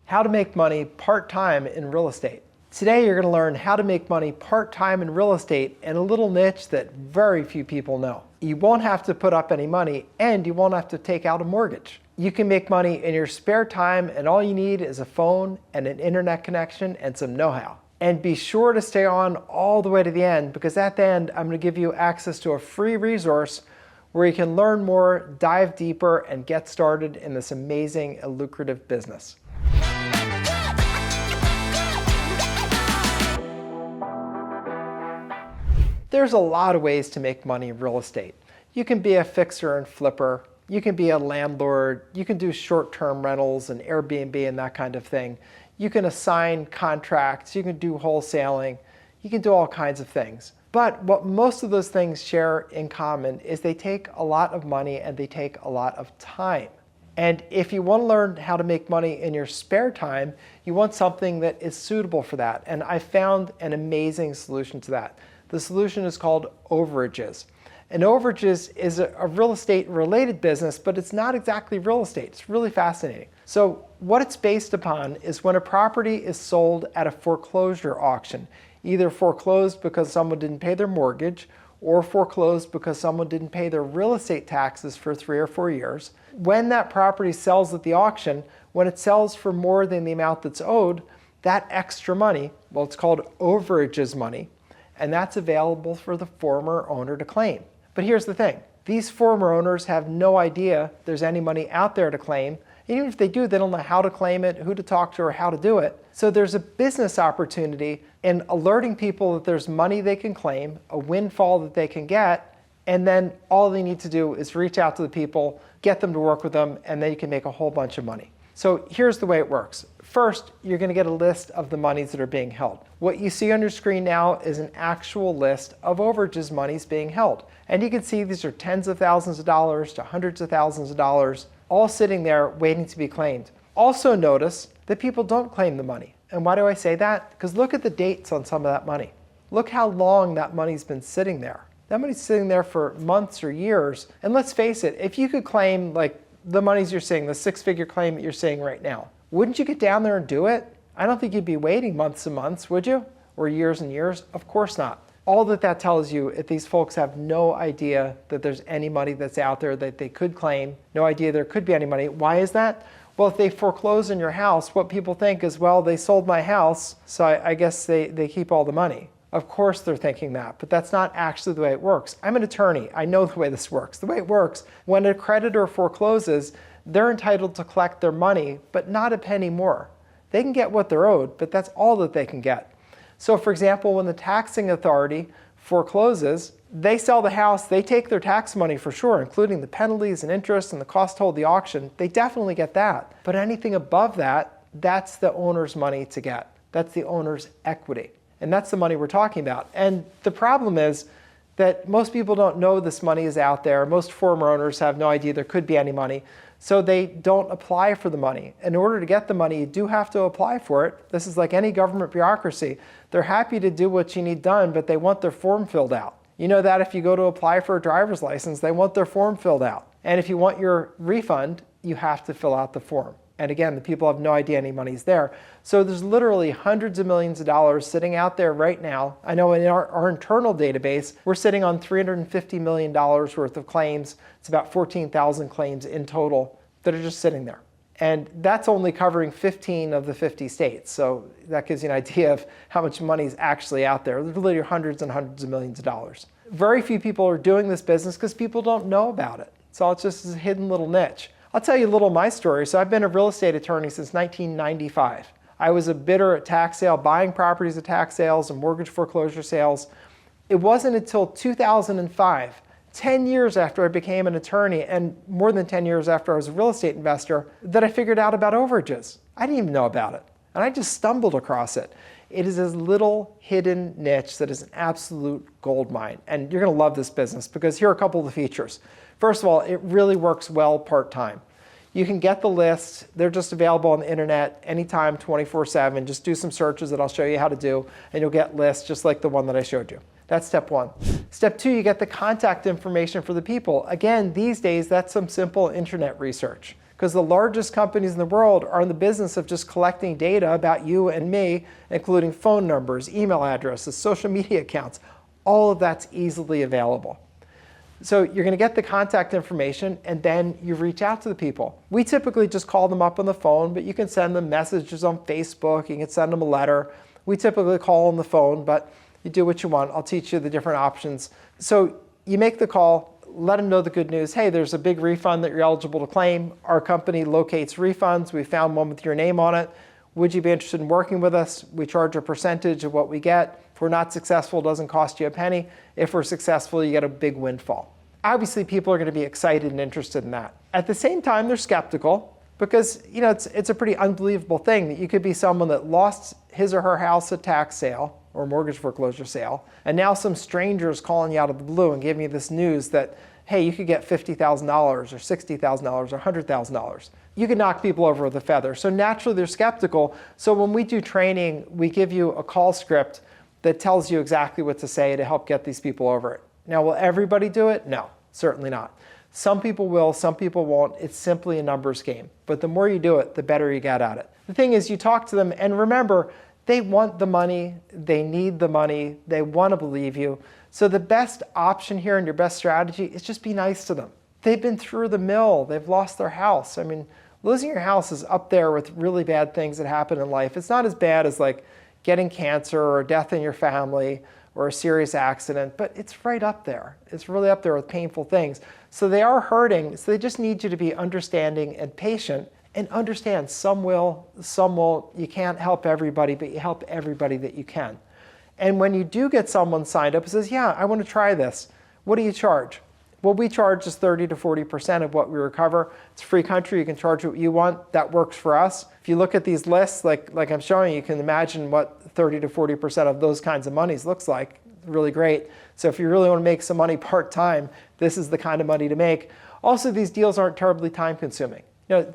How to make money part-time in real estate. Today you're going to learn how to make money part-time in real estate in a little niche that very few people know. You won't have to put up any money and you won't have to take out a mortgage. You can make money in your spare time and all you need is a phone and an internet connection and some know-how. And be sure to stay on all the way to the end, because at the end I'm going to give you access to a free resource where you can learn more, dive deeper, and get started in this amazing and lucrative business. There's a lot of ways to make money in real estate. You can be a fixer and flipper. You can be a landlord. You can do short-term rentals and Airbnb and that kind of thing. You can assign contracts. You can do wholesaling. You can do all kinds of things. But what most of those things share in common is they take a lot of money and they take a lot of time. And if you want to learn how to make money in your spare time, you want something that is suitable for that. And I found an amazing solution to that. The solution is called Overages. And Overages is a real estate related business, but it's not exactly real estate. It's really fascinating. So what it's based upon is when a property is sold at a foreclosure auction, either foreclosed because someone didn't pay their mortgage or foreclosed because someone didn't pay their real estate taxes for 3 or 4 years. When that property sells at the auction, when it sells for more than the amount that's owed, that extra money, well, it's called overages money, and that's available for the former owner to claim. But here's the thing. These former owners have no idea there's any money out there to claim. Even if they do, they don't know how to claim it, who to talk to, or how to do it. So there's a business opportunity in alerting people that there's money they can claim, a windfall that they can get, and then all they need to do is reach out to the people, get them to work with them, and then you can make a whole bunch of money. So here's the way it works. First, you're going to get a list of the monies that are being held. What you see on your screen now is an actual list of overages monies being held. And you can see these are tens of thousands of dollars to hundreds of thousands of dollars, all sitting there waiting to be claimed. Also notice that people don't claim the money. And why do I say that? Because look at the dates on some of that money. Look how long that money's been sitting there. That money's sitting there for months or years. And let's face it, if you could claim like the monies you're seeing, the 6-figure claim that you're seeing right now, wouldn't you get down there and do it? I don't think you'd be waiting months and months, would you? Or years and years? Of course not. All that tells you is these folks have no idea that there's any money that's out there that they could claim, no idea there could be any money. Why is that? Well, if they foreclose on your house, what people think is, well, they sold my house, so I guess they keep all the money. Of course they're thinking that, but that's not actually the way it works. I'm an attorney. I know the way this works. The way it works, when a creditor forecloses, they're entitled to collect their money, but not a penny more. They can get what they're owed, but that's all that they can get. So for example, when the taxing authority forecloses, they sell the house, they take their tax money for sure, including the penalties and interest and the cost to hold the auction. They definitely get that. But anything above that, that's the owner's money to get. That's the owner's equity. And that's the money we're talking about. And the problem is that most people don't know this money is out there. Most former owners have no idea there could be any money. So they don't apply for the money. In order to get the money, you do have to apply for it. This is like any government bureaucracy. They're happy to do what you need done, but they want their form filled out. You know that if you go to apply for a driver's license, they want their form filled out. And if you want your refund, you have to fill out the form. And again, the people have no idea any money's there. So there's literally hundreds of millions of dollars sitting out there right now. I know in our internal database, we're sitting on $350 million worth of claims. It's about 14,000 claims in total that are just sitting there. And that's only covering 15 of the 50 states. So that gives you an idea of how much money is actually out there. There's literally hundreds and hundreds of millions of dollars. Very few people are doing this business because people don't know about it. So it's just a hidden little niche. I'll tell you a little of my story. So I've been a real estate attorney since 1995. I was a bidder at tax sale, buying properties at tax sales and mortgage foreclosure sales. It wasn't until 2005, 10 years after I became an attorney and more than 10 years after I was a real estate investor, that I figured out about overages. I didn't even know about it. And I just stumbled across it. It is this little hidden niche that is an absolute gold mine. And you're going to love this business because here are a couple of the features. First of all, it really works well part-time. You can get the lists. They're just available on the internet anytime, 24/7. Just do some searches that I'll show you how to do, and you'll get lists just like the one that I showed you. That's step one. Step two, you get the contact information for the people. Again, these days, that's some simple internet research. because the largest companies in the world are in the business of just collecting data about you and me, including phone numbers, email addresses, social media accounts. All of that's easily available. So you're going to get the contact information, and then you reach out to the people. We typically just call them up on the phone, but you can send them messages on Facebook. You can send them a letter. We typically call on the phone, but you do what you want. I'll teach you the different options. So you make the call, let them know the good news. Hey, there's a big refund that you're eligible to claim. Our company locates refunds. We found one with your name on it. Would you be interested in working with us? We charge a percentage of what we get. If we're not successful, it doesn't cost you a penny. If we're successful, you get a big windfall. Obviously, people are going to be excited and interested in that. At the same time, they're skeptical because it's a pretty unbelievable thing that you could be someone that lost his or her house at tax sale or mortgage foreclosure sale, and now some stranger is calling you out of the blue and giving you this news that, hey, you could get $50,000 or $60,000 or $100,000. You can knock people over with a feather. So naturally, they're skeptical. So when we do training, we give you a call script that tells you exactly what to say to help get these people over it. Now, will everybody do it? No, certainly not. Some people will, some people won't. It's simply a numbers game. But the more you do it, the better you get at it. The thing is, you talk to them, and remember, they want the money, they need the money, they want to believe you. So the best option here and your best strategy is just be nice to them. They've been through the mill, they've lost their house. I mean, losing your house is up there with really bad things that happen in life. It's not as bad as like getting cancer or death in your family or a serious accident, but it's right up there. It's really up there with painful things. So they are hurting, so they just need you to be understanding and patient and understand some will, some won't. You can't help everybody, but you help everybody that you can. And when you do get someone signed up who says, yeah, I want to try this, what do you charge? What we charge is 30 to 40% of what we recover. It's a free country. You can charge what you want. That works for us. If you look at these lists, like I'm showing you, you can imagine what 30 to 40% of those kinds of monies looks like. Really great. So if you really want to make some money part-time, this is the kind of money to make. Also, these deals aren't terribly time-consuming.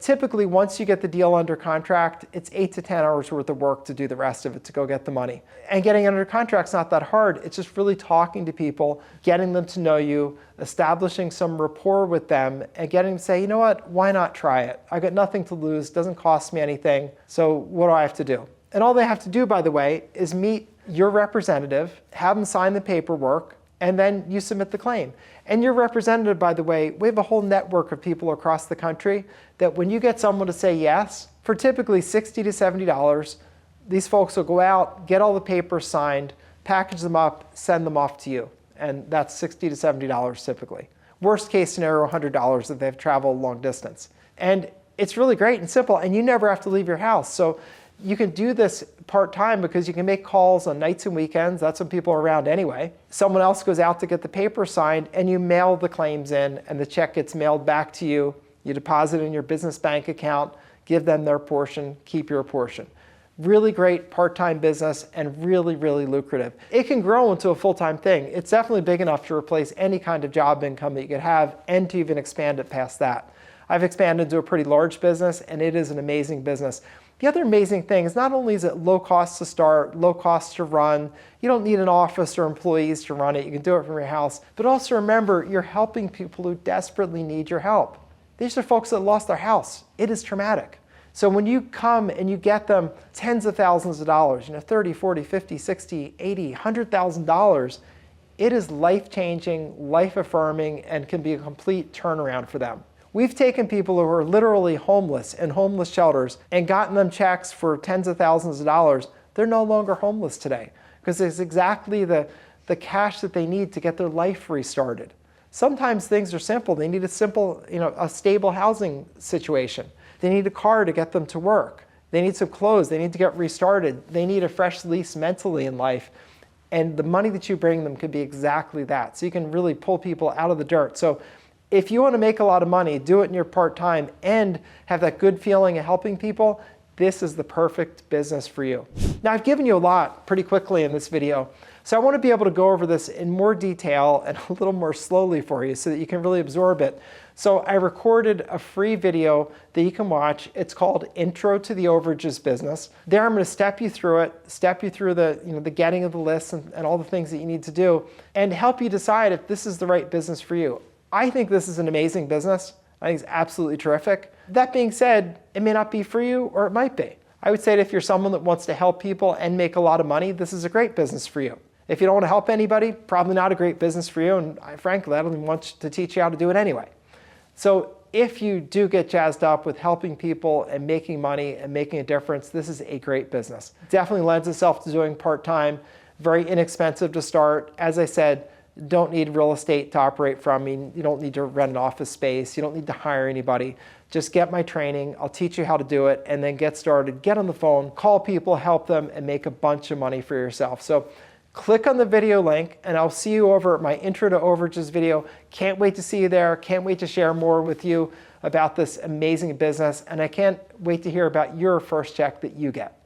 Typically, once you get the deal under contract, it's 8 to 10 hours worth of work to do the rest of it, to go get the money. And getting under contract's not that hard. It's just really talking to people, getting them to know you, establishing some rapport with them, and getting them to say, you know what, why not try it? I got nothing to lose, doesn't cost me anything, so what do I have to do? And all they have to do, by the way, is meet your representative, have them sign the paperwork, and then you submit the claim. And your representative, by the way, we have a whole network of people across the country that when you get someone to say yes, for typically $60 to $70, these folks will go out, get all the papers signed, package them up, send them off to you. And that's $60 to $70 typically. Worst case scenario, $100 if they've traveled long distance. And it's really great and simple, and you never have to leave your house. So you can do this part-time because you can make calls on nights and weekends. That's when people are around anyway. Someone else goes out to get the paper signed, and you mail the claims in, and the check gets mailed back to you. You deposit it in your business bank account, give them their portion, keep your portion. Really great part-time business and really, really lucrative. It can grow into a full-time thing. It's definitely big enough to replace any kind of job income that you could have and to even expand it past that. I've expanded into a pretty large business, and it is an amazing business. The other amazing thing is not only is it low cost to start, low cost to run, you don't need an office or employees to run it, you can do it from your house, but also remember, you're helping people who desperately need your help. These are folks that lost their house. It is traumatic. So when you come and you get them tens of thousands of dollars, $30, $40, $50, $60, $80, $100,000, it is life-changing, life-affirming, and can be a complete turnaround for them. We've taken people who are literally homeless in homeless shelters and gotten them checks for tens of thousands of dollars. They're no longer homeless today because it's exactly the cash that they need to get their life restarted. Sometimes things are simple. They need a stable housing situation. They need a car to get them to work. They need some clothes. They need to get restarted. They need a fresh lease mentally in life. And the money that you bring them could be exactly that. So you can really pull people out of the dirt. So if you want to make a lot of money, do it in your part-time, and have that good feeling of helping people, this is the perfect business for you. Now, I've given you a lot pretty quickly in this video, so I want to be able to go over this in more detail and a little more slowly for you so that you can really absorb it. So I recorded a free video that you can watch. It's called Intro to the Overages Business. There I'm going to step you through it, step you through the getting of the list and all the things that you need to do, and help you decide if this is the right business for you. I think this is an amazing business. I think it's absolutely terrific, That being said, it may not be for you, or it might be. I would say that if you're someone that wants to help people and make a lot of money, this is a great business for you. If you don't want to help anybody, probably not a great business for you, and frankly, I don't even want to teach you how to do it anyway. So if you do get jazzed up with helping people and making money and making a difference, this is a great business. Definitely lends itself to doing part-time, very inexpensive to start. As I said, don't need real estate to operate from. I mean, you don't need to rent an office space. You don't need to hire anybody. Just get my training. I'll teach you how to do it, and then get started. Get on the phone, call people, help them, and make a bunch of money for yourself. So click on the video link, and I'll see you over at my Intro to Overages video. Can't wait to see you there. Can't wait to share more with you about this amazing business, and I can't wait to hear about your first check that you get.